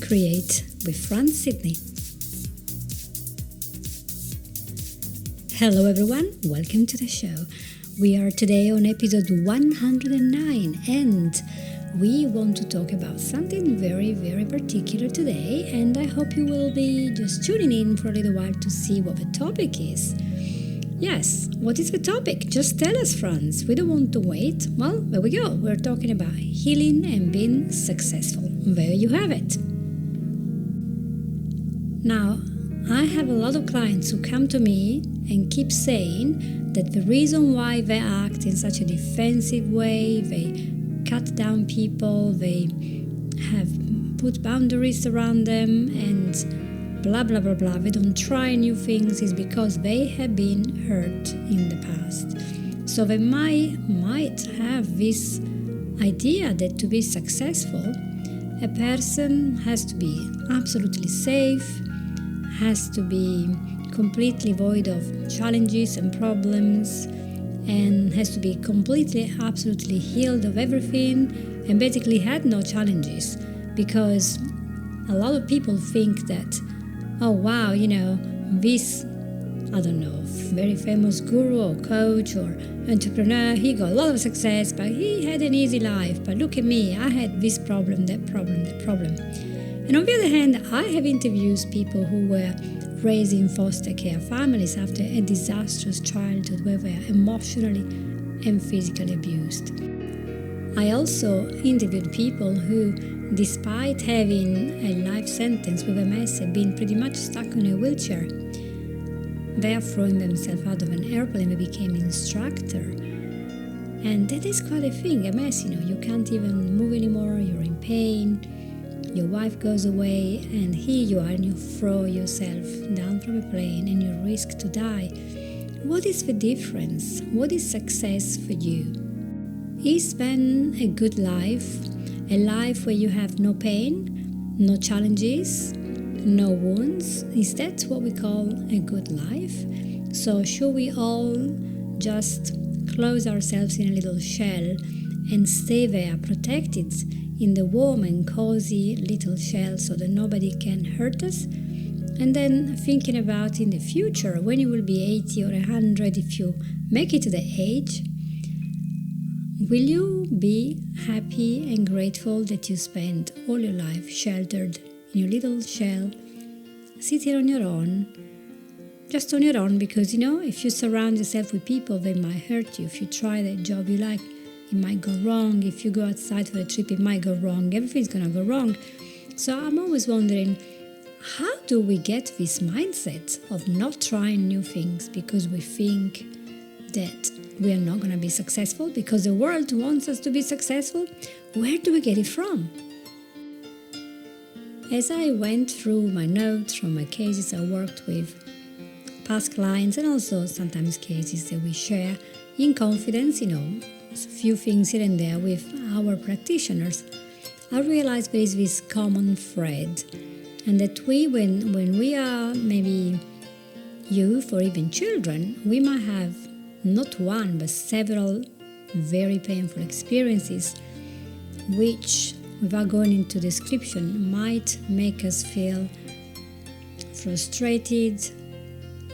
Create with Fran Sydney. Hello everyone, welcome to the show. We are today on episode 109 and we want to talk about something very, very particular today, and I hope you will be just tuning in for a little while to see what the topic is. Yes, what is the topic? Just tell us, friends. We don't want to wait. Well, there we go. We're talking about healing and being successful. There you have it. Now, I have a lot of clients who come to me and keep saying that the reason why they act in such a defensive way, they cut down people, they have put boundaries around them and blah blah blah blah, they don't try new things, is because they have been hurt in the past. So they might have this idea that to be successful, a person has to be absolutely safe, has to be completely void of challenges and problems, and has to be completely, absolutely healed of everything, and basically had no challenges. Because a lot of people think that, oh wow, this, I don't know, very famous guru or coach or entrepreneur, he got a lot of success, but he had an easy life. But look at me, I had this problem, that problem, that problem. And on the other hand, I have interviewed people who were raised in foster care families after a disastrous childhood where they are emotionally and physically abused. I also interviewed people who, despite having a life sentence with MS, have been pretty much stuck in a wheelchair. They are throwing themselves out of an airplane. They became an instructor. And that is quite a thing, MS, you can't even move anymore, you're in pain. Your wife goes away and here you are and you throw yourself down from a plane and you risk to die. What is the difference? What is success for you? Is then a good life, a life where you have no pain, no challenges, no wounds? Is that what we call a good life? So should we all just close ourselves in a little shell and stay there protected in the warm and cozy little shell so that nobody can hurt us? And then thinking about in the future, when you will be 80 or 100, if you make it to the age, will you be happy and grateful that you spent all your life sheltered in your little shell, sitting on your own, just on your own? Because, if you surround yourself with people, they might hurt you. If you try that job you like, it might go wrong. If you go outside for a trip, it might go wrong. Everything's going to go wrong. So I'm always wondering, how do we get this mindset of not trying new things because we think that we are not going to be successful, because the world wants us to be successful? Where do we get it from? As I went through my notes from my cases I worked with, past clients, and also sometimes cases that we share in confidence, a few things here and there with our practitioners, I realized there is this common thread, and that when we are maybe youth or even children, we might have not one but several very painful experiences which, without going into description, might make us feel frustrated,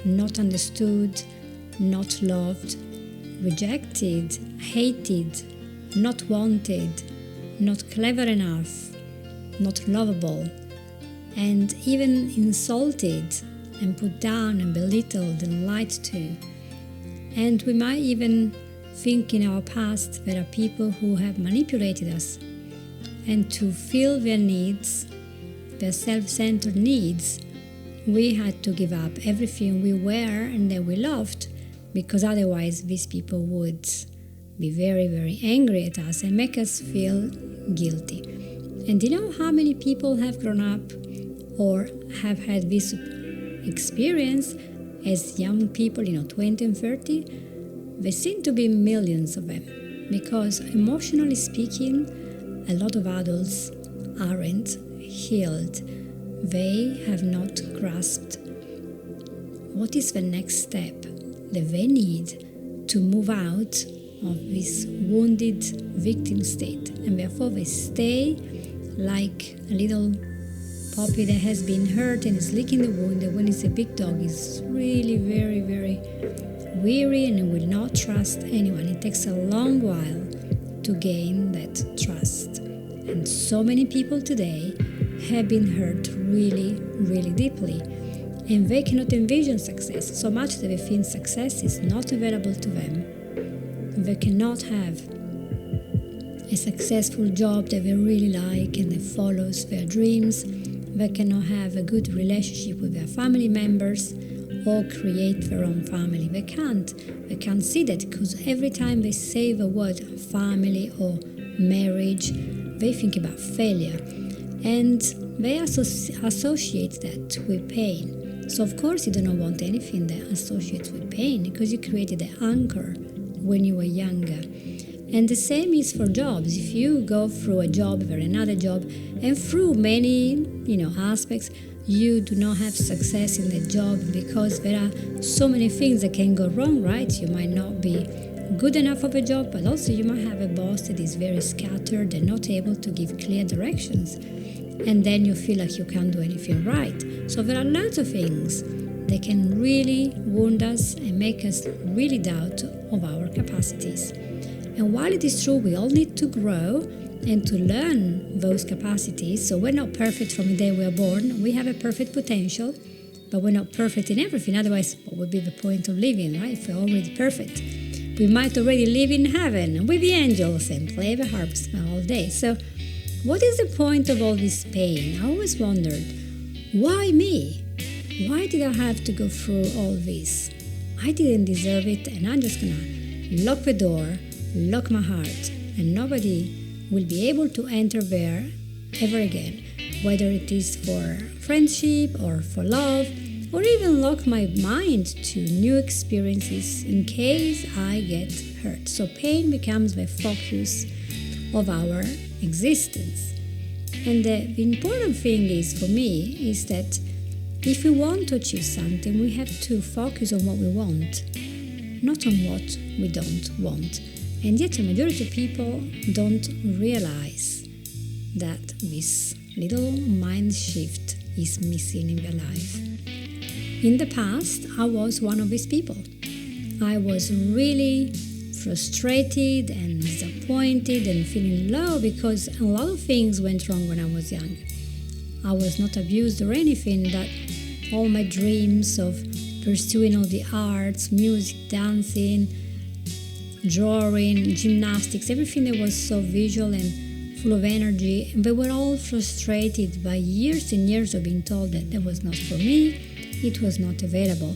not understood, not loved, rejected, hated, not wanted, not clever enough, not lovable, and even insulted and put down and belittled and lied to. And we might even think in our past there are people who have manipulated us, and to fill their needs, their self-centered needs, we had to give up everything we were and that we loved, because otherwise these people would be very, very angry at us and make us feel guilty. And do you know how many people have grown up or have had this experience as young people, 20 and 30? There seem to be millions of them, because emotionally speaking, a lot of adults aren't healed. They have not grasped what is the next step that they need to move out of this wounded victim state, and therefore they stay like a little puppy that has been hurt and is licking the wound, and when it's a big dog, it's really very, very weary and will not trust anyone. It takes a long while to gain that trust. And so many people today have been hurt really, really deeply. And they cannot envision success so much that they think success is not available to them. They cannot have a successful job that they really like and that follows their dreams. They cannot have a good relationship with their family members or create their own family. They can't see that, because every time they say the word family or marriage, they think about failure. And they associate that with pain. So of course you do not want anything that associates with pain, because you created an anchor when you were younger. And the same is for jobs. If you go through a job or another job, and through many aspects, you do not have success in the job because there are so many things that can go wrong, right? You might not be good enough of a job, but also you might have a boss that is very scattered and not able to give clear directions. And then you feel like you can't do anything right. So there are lots of things that can really wound us and make us really doubt of our capacities. And while it is true we all need to grow and to learn those capacities, so we're not perfect from the day we are born, we have a perfect potential, but we're not perfect in everything. Otherwise, what would be the point of living, right? If we're already perfect, we might already live in heaven with the angels and play the harps all day. So what is the point of all this pain? I always wondered, why me? Why did I have to go through all this? I didn't deserve it, and I'm just gonna lock the door, lock my heart, and nobody will be able to enter there ever again, whether it is for friendship or for love, or even lock my mind to new experiences in case I get hurt. So pain becomes the focus of our existence. And the important thing is, for me, is that if we want to achieve something, we have to focus on what we want, not on what we don't want. And yet the majority of people don't realize that this little mind shift is missing in their life. In the past, I was one of these people. I was really frustrated and disappointed and feeling low because a lot of things went wrong when I was young. I was not abused or anything, but all my dreams of pursuing all the arts, music, dancing, drawing, gymnastics, everything that was so visual and full of energy, they were all frustrated by years and years of being told that that was not for me, it was not available.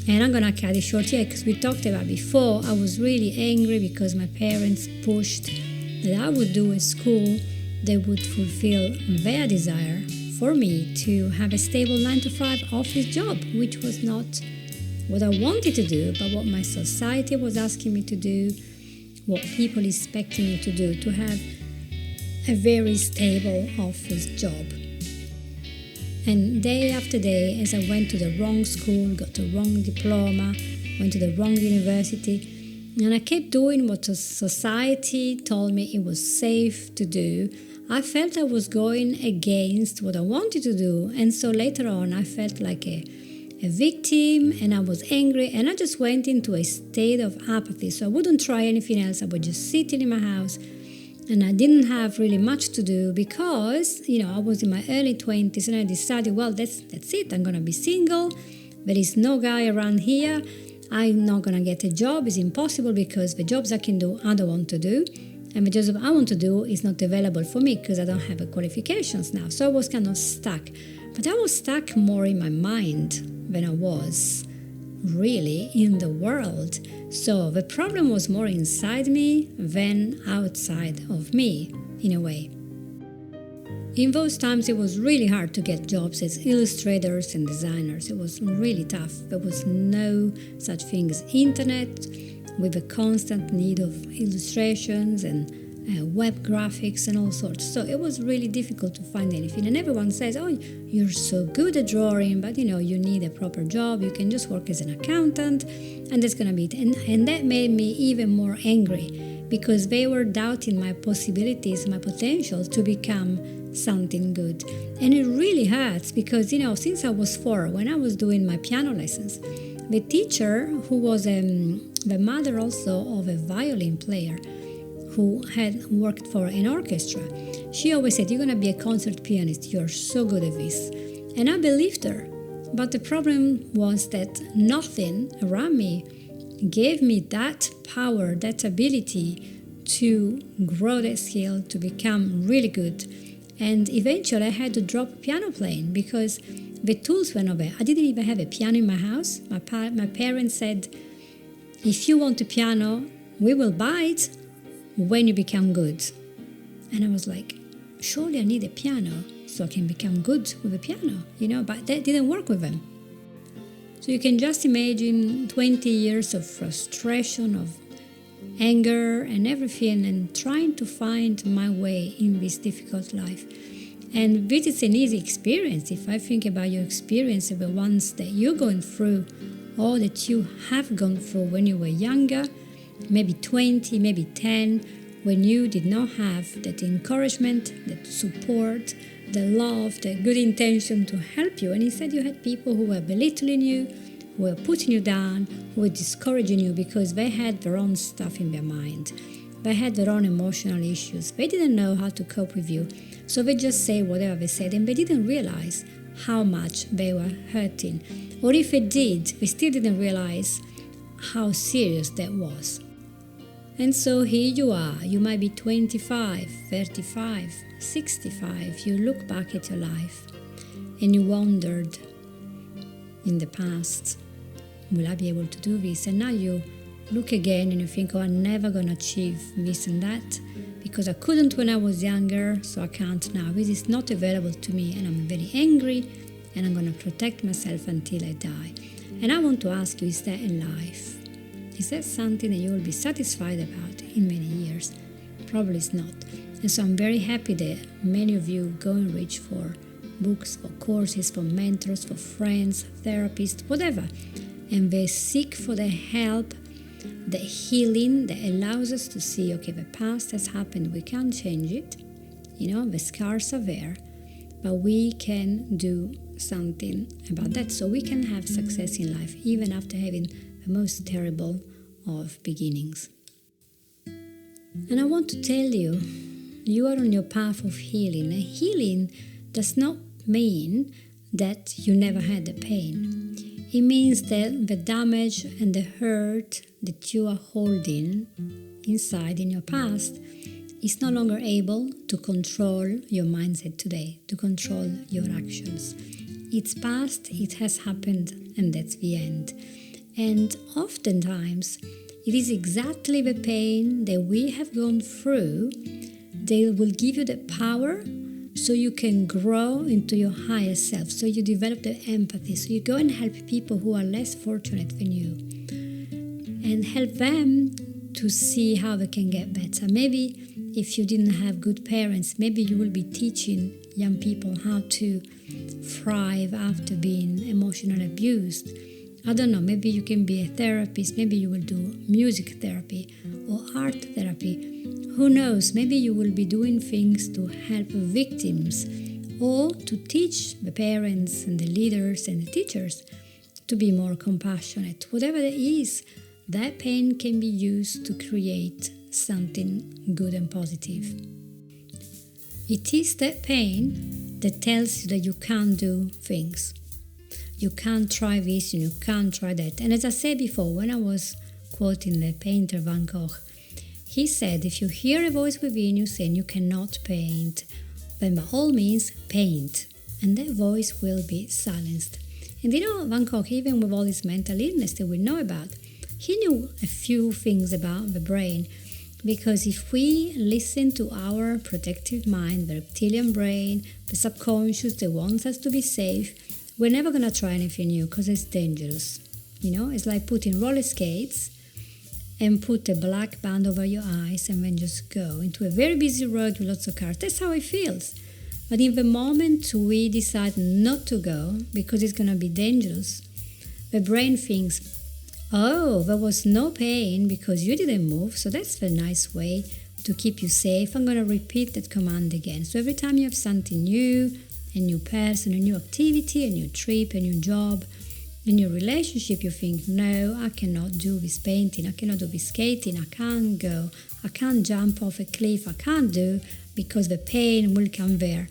And I'm gonna cut it short here because we talked about before, I was really angry because my parents pushed that I would do a school that would fulfill their desire for me to have a stable 9-to-5 office job, which was not what I wanted to do, but what my society was asking me to do, what people expected me to do, to have a very stable office job. And day after day, as I went to the wrong school, got the wrong diploma, went to the wrong university, and I kept doing what the society told me it was safe to do, I felt I was going against what I wanted to do. And so later on, I felt like a victim, and I was angry, and I just went into a state of apathy. So I wouldn't try anything else. I was just sitting in my house, and I didn't have really much to do because, I was in my early 20s, and I decided, well, that's it. I'm going to be single. There is no guy around here. I'm not going to get a job. It's impossible because the jobs I can do, I don't want to do. And the job I want to do is not available for me because I don't have the qualifications now. So I was kind of stuck. But I was stuck more in my mind than I was really in the world. So the problem was more inside me than outside of me, in a way. In those times, it was really hard to get jobs as illustrators and designers. It was really tough. There was no such thing as internet, with a constant need of illustrations and web graphics and all sorts. So it was really difficult to find anything. And everyone says, oh, you're so good at drawing, but you need a proper job. You can just work as an accountant, and that's going to be it. And that made me even more angry because they were doubting my possibilities, my potential to become something good. And it really hurts because, since I was 4, when I was doing my piano lessons, the teacher, who was the mother also of a violin player who had worked for an orchestra, she always said, "You're going to be a concert pianist. You're so good at this." And I believed her. But the problem was that nothing around me gave me that power, that ability to grow that skill, to become really good. And eventually I had to drop piano playing because the tools were not there. I didn't even have a piano in my house. My parents said, "If you want a piano, we will buy it when you become good." And I was like, surely I need a piano so I can become good with a piano, but that didn't work with them. So you can just imagine 20 years of frustration, of anger and everything, and trying to find my way in this difficult life. And this is an easy experience. If I think about your experience of the ones that you're going through, or that you have gone through when you were younger, maybe 20, maybe 10, when you did not have that encouragement, that support, the love, the good intention to help you. And instead you had people who were belittling you, who were putting you down, who were discouraging you because they had their own stuff in their mind. They had their own emotional issues. They didn't know how to cope with you. So they just say whatever they said, and they didn't realize how much they were hurting. Or if they did, they still didn't realize how serious that was. And so here you are. You might be 25, 35, 65. You look back at your life and you wondered in the past, will I be able to do this? And now you look again and you think, oh, I'm never going to achieve this and that because I couldn't when I was younger, so I can't now. This is not available to me, and I'm very angry, and I'm going to protect myself until I die. And I want to ask you, is that in life? Is that something that you will be satisfied about in many years? Probably it's not. And so I'm very happy that many of you go and reach for books, for courses, for mentors, for friends, therapists, whatever. And they seek for the help, the healing that allows us to see, okay, the past has happened, we can't change it. The scars are there, but we can do something about that. So we can have success in life, even after having the most terrible of beginnings. And I want to tell you, you are on your path of healing. And healing does not mean that you never had the pain. It means that the damage and the hurt that you are holding inside in your past is no longer able to control your mindset today, to control your actions. It's past, it has happened, and that's the end. And oftentimes, it is exactly the pain that we have gone through that will give you the power so you can grow into your higher self, so you develop the empathy, so you go and help people who are less fortunate than you and help them to see how they can get better. Maybe if you didn't have good parents, maybe you will be teaching young people how to thrive after being emotionally abused. I don't know, maybe you can be a therapist, maybe you will do music therapy or art therapy. Who knows, maybe you will be doing things to help victims or to teach the parents and the leaders and the teachers to be more compassionate. Whatever it is, that pain can be used to create something good and positive. It is that pain that tells you that you can't do things. You can't try this and you can't try that. And as I said before, when I was quoting the painter Van Gogh, he said, if you hear a voice within you saying you cannot paint, then by all means paint, and that voice will be silenced. And Van Gogh, even with all his mental illness that we know about, he knew a few things about the brain, because if we listen to our protective mind, the reptilian brain, the subconscious that wants us to be safe, we're never going to try anything new because it's dangerous. It's like putting roller skates and put a black band over your eyes and then just go into a very busy road with lots of cars. That's how it feels. But in the moment we decide not to go because it's going to be dangerous, the brain thinks, Oh, there was no pain because you didn't move, so that's the nice way to keep you safe. I'm going to repeat that command again. So every time you have something new, a new person, a new activity, a new trip, a new job, a new relationship, you think, no, I cannot do this painting, I cannot do this skating, I can't go, I can't jump off a cliff, I can't do, because the pain will come there.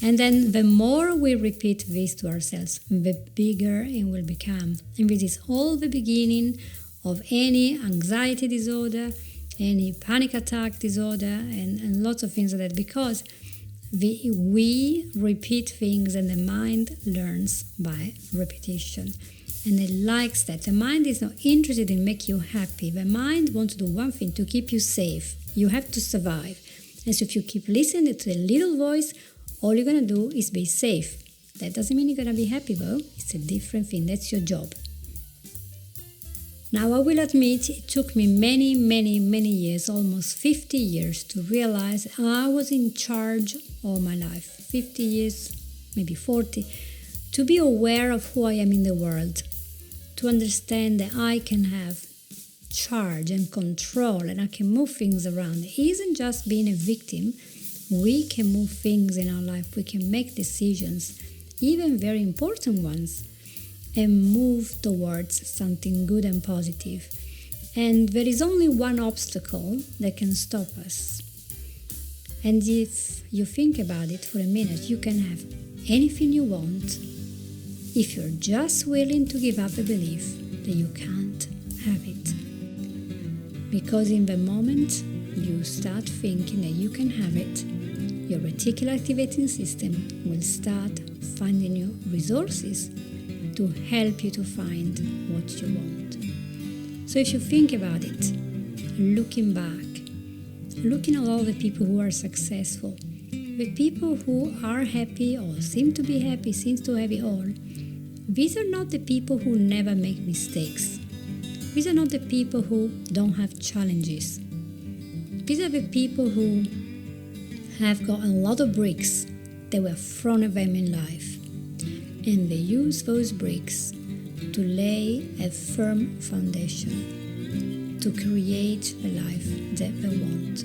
And then the more we repeat this to ourselves, the bigger it will become. And this is all the beginning of any anxiety disorder, any panic attack disorder, and lots of things like that, because we repeat things and the mind learns by repetition. And it likes that. The mind is not interested in making you happy. The mind wants to do one thing, to keep you safe. You have to survive. And so if you keep listening to the little voice, all you're going to do is be safe. That doesn't mean you're going to be happy though. It's a different thing. That's your job. Now I will admit it took me many years, almost 50 years, to realize I was in charge of my life. 50 years, maybe 40, to be aware of who I am in the world, to understand that I can have charge and control and I can move things around. It isn't just being a victim. We can move things in our life. We can make decisions, even very important ones, and move towards something good and positive. And there is only one obstacle that can stop us. And if you think about it for a minute, you can have anything you want if you're just willing to give up the belief that you can't have it. Because in the moment you start thinking that you can have it, your reticular activating system will start finding you resources to help you to find what you want. So if you think about it, looking back, looking at all the people who are successful, the people who are happy or seem to be happy, seems to have it all, these are not the people who never make mistakes. These are not the people who don't have challenges. These are the people who have got a lot of bricks that were thrown at them in life. And they use those bricks to lay a firm foundation to create the life that they want.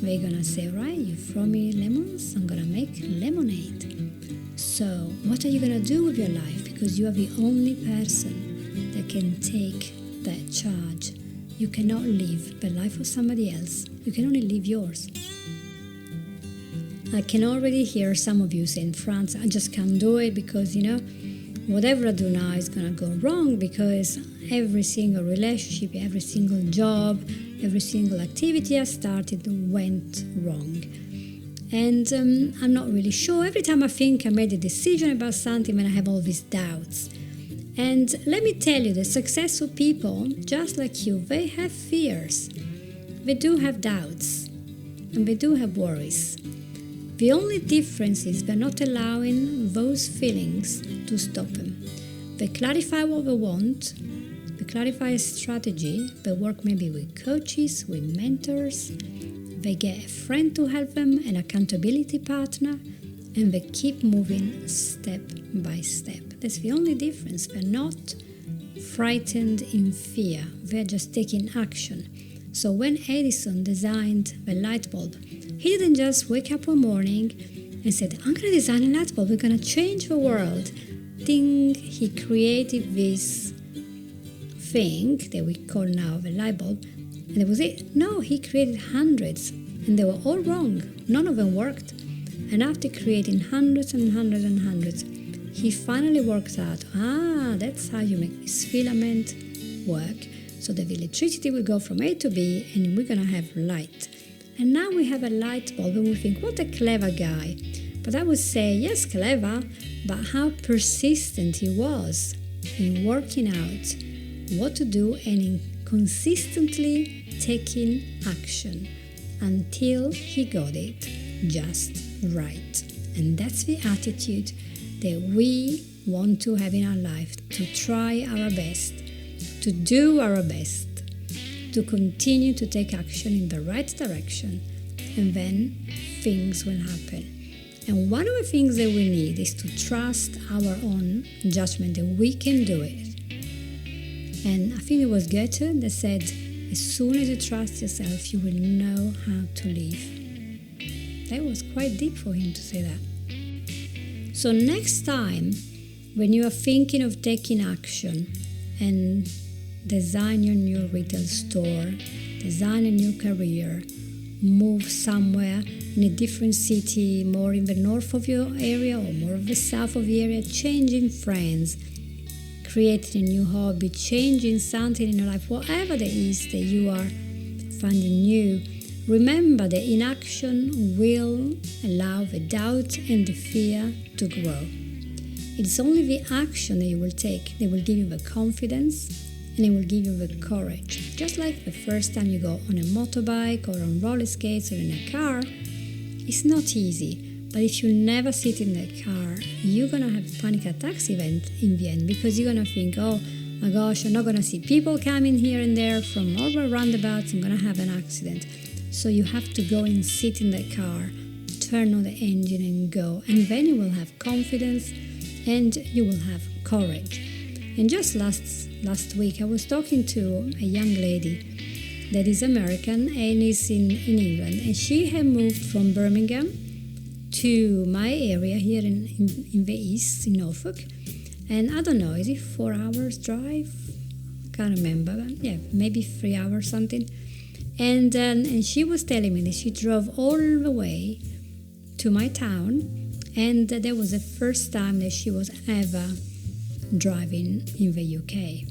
They're gonna say, right, you throw me lemons, I'm gonna make lemonade. So what are you gonna do with your life? Because you are the only person that can take that charge. You cannot live the life of somebody else. You can only live yours. I can already hear some of you saying, France, I just can't do it because, whatever I do now is going to go wrong because every single relationship, every single job, every single activity I started went wrong. And I'm not really sure. Every time I think I made a decision about something, then I have all these doubts. And let me tell you, the successful people, just like you, they have fears. They do have doubts. And they do have worries. The only difference is they're not allowing those feelings to stop them. They clarify what they want, they clarify a strategy, they work maybe with coaches, with mentors, they get a friend to help them, an accountability partner, and they keep moving step by step. That's the only difference. They're not frightened in fear, they're just taking action. So when Edison designed the light bulb, he didn't just wake up one morning and said, I'm going to design a light bulb, we're going to change the world. Ding, he created this thing that we call now the light bulb, and that was it. No, he created hundreds, and they were all wrong. None of them worked. And after creating hundreds and hundreds and hundreds, he finally worked out, that's how you make this filament work. So the electricity will go from A to B, and we're going to have light. And now we have a light bulb, and we think, what a clever guy. But I would say, yes, clever, but how persistent he was in working out what to do and in consistently taking action until he got it just right. And that's the attitude that we want to have in our life, to try our best, to do our best, to continue to take action in the right direction, and then things will happen. And one of the things that we need is to trust our own judgment that we can do it. And I think it was Goethe that said, as soon as you trust yourself, you will know how to live. That was quite deep for him to say that. So next time, when you are thinking of taking action and design your new retail store, design a new career, move somewhere in a different city, more in the north of your area or more of the south of the area, changing friends, creating a new hobby, changing something in your life, whatever it is that you are finding new, remember that inaction will allow the doubt and the fear to grow. It's only the action that you will take that will give you the confidence and it will give you the courage. Just like the first time you go on a motorbike or on roller skates or in a car, it's not easy. But if you never sit in that car, you're going to have a panic attacks event in the end, because you're going to think, oh my gosh, I'm not going to see people coming here and there from all the roundabouts, I'm going to have an accident. So you have to go and sit in that car, turn on the engine and go. And then you will have confidence and you will have courage. And just last week, I was talking to a young lady that is American and is in England. And she had moved from Birmingham to my area here in the east, in Norfolk. And I don't know, is it 4 hours drive? Can't remember. But yeah, maybe 3 hours something. And she was telling me that she drove all the way to my town, and that was the first time that she was ever driving in the UK.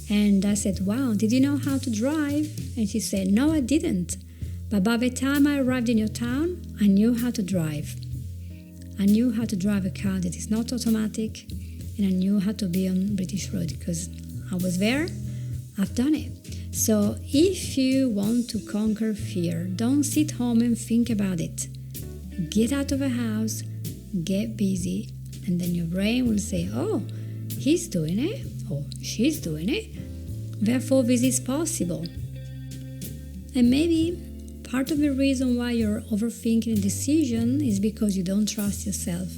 And I said, wow, did you know how to drive? And she said, no, I didn't. But by the time I arrived in your town, I knew how to drive. I knew how to drive a car that is not automatic, and I knew how to be on British road because I was there, I've done it. So if you want to conquer fear, don't sit home and think about it. Get out of the house, get busy, and then your brain will say, oh, he's doing it, or she's doing it, therefore this is possible. And maybe part of the reason why you're overthinking a decision is because you don't trust yourself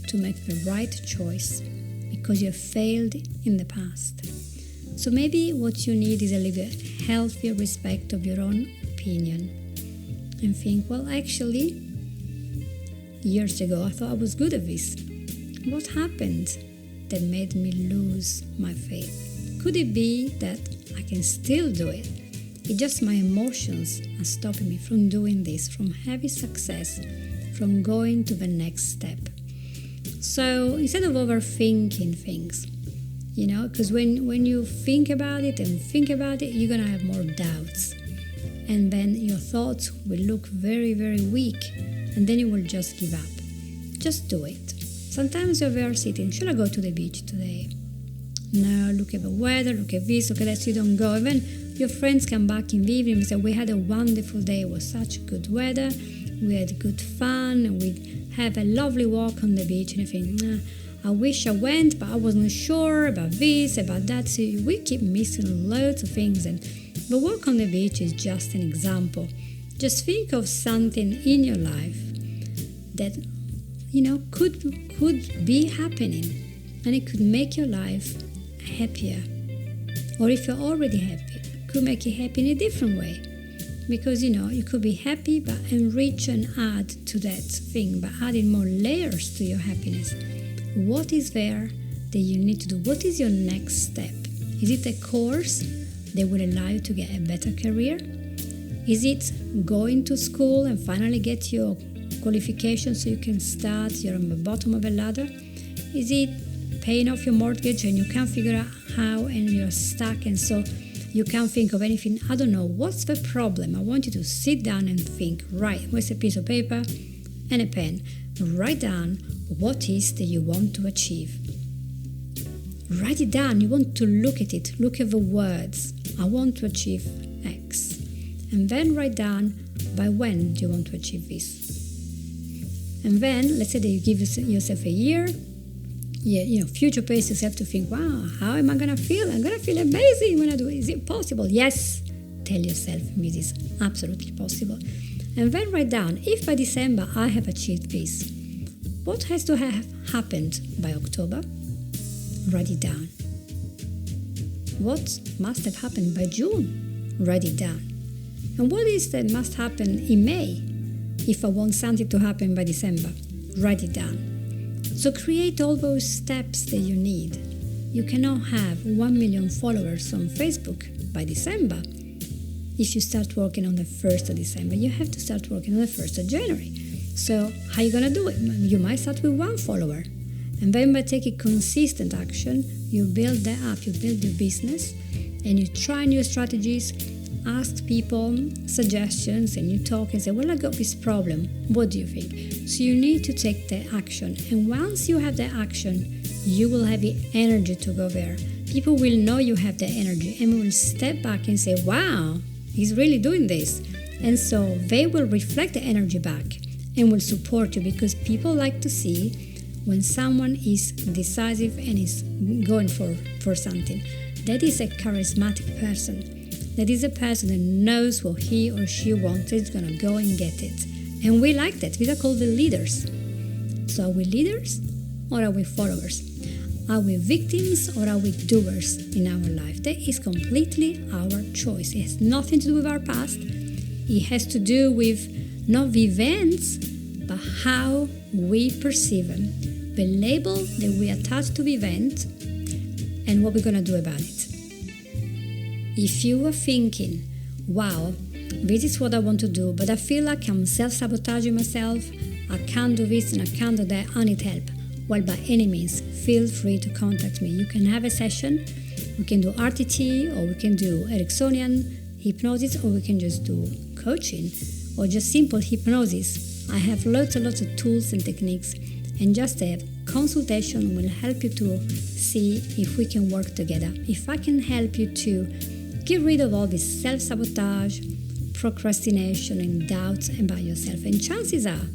to make the right choice, because you have failed in the past. So maybe what you need is a little bit healthier respect of your own opinion and think, well, actually, years ago I thought I was good at this. What happened that made me lose my faith? Could it be that I can still do it? It's just my emotions are stopping me from doing this, from having success, from going to the next step. So instead of overthinking things, because when you think about it, you're going to have more doubts. And then your thoughts will look very, very weak. And then you will just give up. Just do it. Sometimes you're there sitting, should I go to the beach today? No, look at the weather, look at this, look at that, so you don't go. And then your friends come back in the evening and say, we had a wonderful day, it was such good weather, we had good fun, and we have a lovely walk on the beach. And you think, I wish I went, but I wasn't sure about this, about that. So we keep missing loads of things. And the walk on the beach is just an example. Just think of something in your life that, could be happening, and it could make your life happier. Or if you're already happy, it could make you happy in a different way. Because, you could be happy, but enrich and add to that thing by adding more layers to your happiness. What is there that you need to do? What is your next step? Is it a course that will allow you to get a better career? Is it going to school and finally get your qualifications so you can start, you're on the bottom of a ladder? Is it paying off your mortgage and you can't figure out how and you're stuck and so you can't think of anything? I don't know. What's the problem? I want you to sit down and think. Right, where's a piece of paper and a pen? Write down what is that you want to achieve. Write it down. You want to look at it. Look at the words. I want to achieve X. And then write down by when do you want to achieve this. And then, let's say that you give yourself a year. Future pace yourself to think, wow, how am I going to feel? I'm going to feel amazing when I do it. Is it possible? Yes. Tell yourself this is absolutely possible. And then write down, if by December I have achieved this, what has to have happened by October? Write it down. what must have happened by June? Write it down. And what is that must happen in May? If I want something to happen by December, write it down. So create all those steps that you need. You cannot have 1 million followers on Facebook by December. If you start working on the 1st of December, you have to start working on the 1st of January. So how are you going to do it? You might start with 1 follower. And then by taking consistent action, you build that up, you build your business, and you try new strategies, ask people suggestions, and you talk and say, well, I got this problem. What do you think? So you need to take the action. And once you have the action, you will have the energy to go there. People will know you have the energy and will step back and say, wow, he's really doing this. And so they will reflect the energy back and will support you, because people like to see when someone is decisive and is going for something. That is a charismatic person. That is a person that knows what he or she wants, is going to go and get it. And we like that. These are called the leaders. So are we leaders or are we followers? Are we victims or are we doers in our life? That is completely our choice. It has nothing to do with our past. It has to do with not the events, but how we perceive them. The label that we attach to the event and what we're going to do about it. If you are thinking, wow, this is what I want to do, but I feel like I'm self-sabotaging myself, I can't do this and I can't do that, I need help. Well, by any means, feel free to contact me. You can have a session, we can do RTT, or we can do Ericksonian hypnosis, or we can just do coaching, or just simple hypnosis. I have lots and lots of tools and techniques, and just a consultation will help you to see if we can work together. If I can help you to get rid of all this self-sabotage, procrastination, and doubts about yourself. And chances are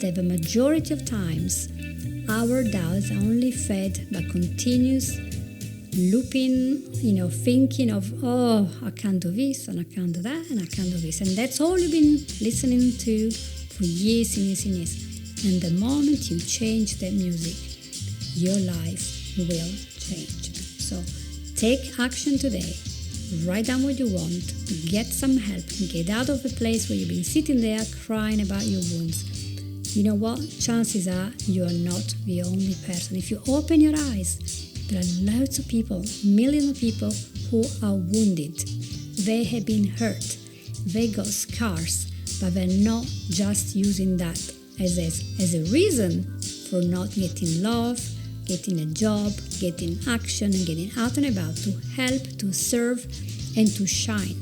that the majority of times, our doubts are only fed by continuous looping, thinking of, oh, I can't do this, and I can't do that, and I can't do this. And that's all you've been listening to for years and years and years. And the moment you change that music, your life will change. So take action today. Write down what you want. Get some help. Get out of the place where you've been sitting there crying about your wounds. You know what? Chances are you are not the only person. If you open your eyes, there are loads of people, millions of people who are wounded. They have been hurt. They got scars, but they're not just using that as a reason for not getting love, getting a job, getting action, and getting out and about to help, to serve, and to shine.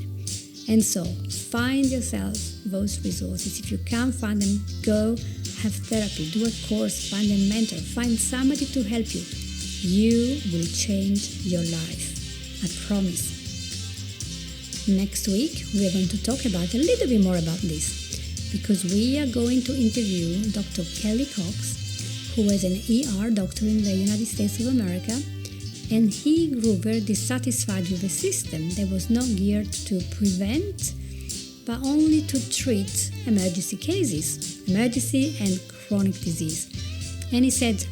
And so find yourself those resources. If you can't find them, go have therapy, do a course, find a mentor, find somebody to help you. You will change your life. I promise. Next week, we are going to talk about a little bit more about this, because we are going to interview Dr. Kelly Cox, who is an ER doctor in the United States of America, and he grew very dissatisfied with the system that was not geared to prevent, but only to treat emergency cases, emergency and chronic disease. And he said,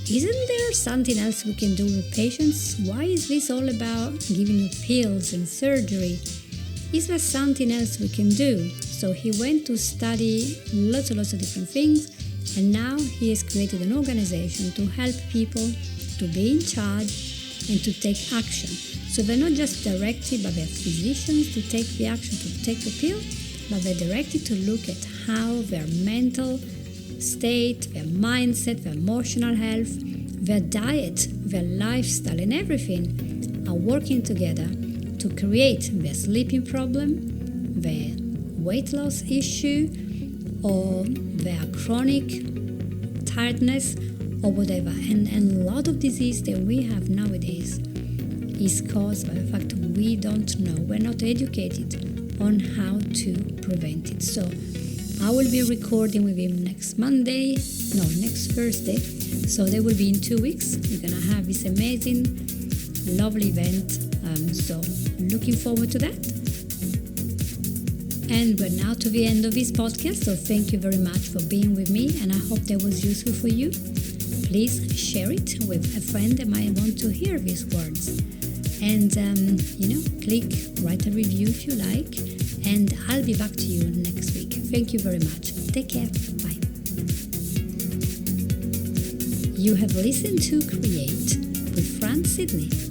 isn't there something else we can do with patients? Why is this all about giving you pills and surgery? Is there something else we can do? So he went to study lots of different things, and now he has created an organization to help people to be in charge and to take action. So they're not just directed by their physicians to take the action, to take the pill, but they're directed to look at how their mental state, their mindset, their emotional health, their diet, their lifestyle, and everything are working together to create their sleeping problem, their weight loss issue, or their chronic tiredness, or whatever. And a lot of disease that we have nowadays is caused by the fact that we don't know, we're not educated on how to prevent it. So I will be recording with him next Thursday. So they will be in 2 weeks. We're going to have this amazing, lovely event. So looking forward to that. And we're now to the end of this podcast. So thank you very much for being with me. And I hope that was useful for you. Please share it with a friend that might want to hear these words. And, click, write a review if you like. And I'll be back to you next week. Thank you very much. Take care. Bye. You have listened to Create with Fran Sidney.